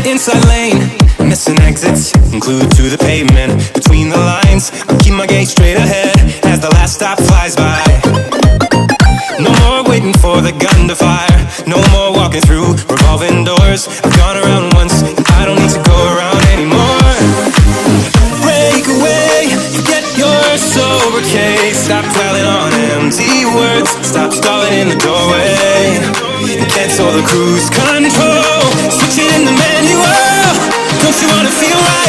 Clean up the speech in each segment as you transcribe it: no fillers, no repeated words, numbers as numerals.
Inside lane, missing exits, glued to the pavement. Between the lines, I keep my gaze straight ahead as the last stop flies by. No more waiting for the gun to fire, no more walking through revolving doors. I've gone around once, I don't need to go around anymore. Break away, forget your sober case. Stop dwelling on empty words, stop stalling in the doorway. Cancel the cruise control, switch it in the manual. Don't you wanna feel right?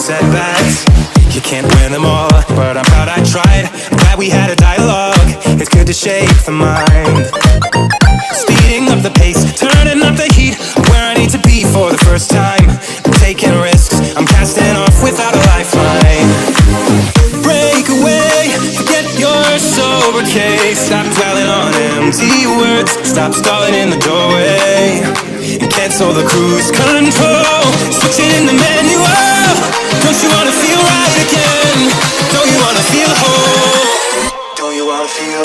Setbacks, you can't win them all, but I'm proud I tried. I'm glad we had a dialogue, it's good to shake the mind. Speeding up the pace, turning up the heat, where I need to be for the first time. I'm taking risks, I'm casting off without a lifeline. Break away, forget your sober case. Stop dwelling on empty words, stop stalling in the doorway. And cancel the cruise control, switch it in the manual. Don't you wanna feel right again? Don't you wanna feel whole? Don't you wanna feel?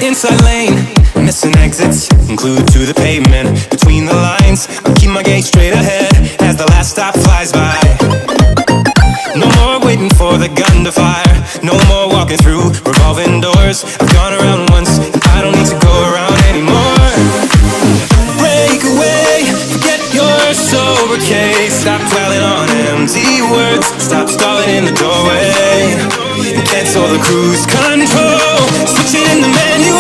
Inside lane, missing exits, glued to the pavement. Between the lines, I keep my gaze straight ahead as the last stop flies by. No more waiting for the gun to fire, no more walking through revolving doors. I've gone around once, I don't need to go around anymore. Break away, forget your sober case. Stop dwelling on empty words, stop stalling in the doorway. And cancel the cruise control, switch it in the manual.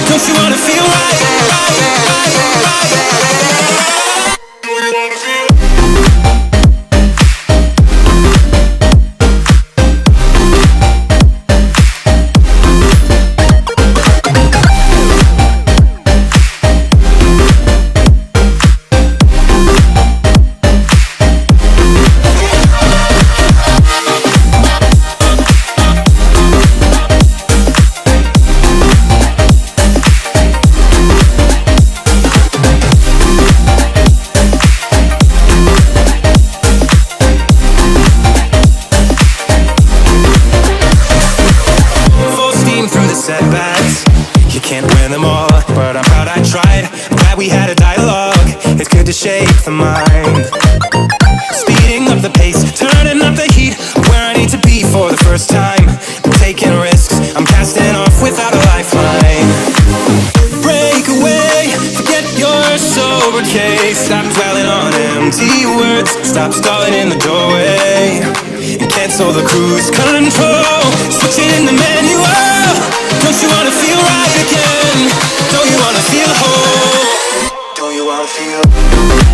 Don't you wanna feel right? Setbacks, you can't win them all, but I'm proud I tried. I'm glad we had a dialogue, it's good to shake the mind. Speeding up the pace, turning up the heat, where I need to be for the first time. I'm taking risks, I'm casting off without a lifeline. Break away, forget your sober case. Stop dwelling on empty words, stop stalling in the doorway. And cancel the cruise control, switch it in the manual. Don't you wanna feel right again? Don't you wanna feel whole? Don't you wanna feel?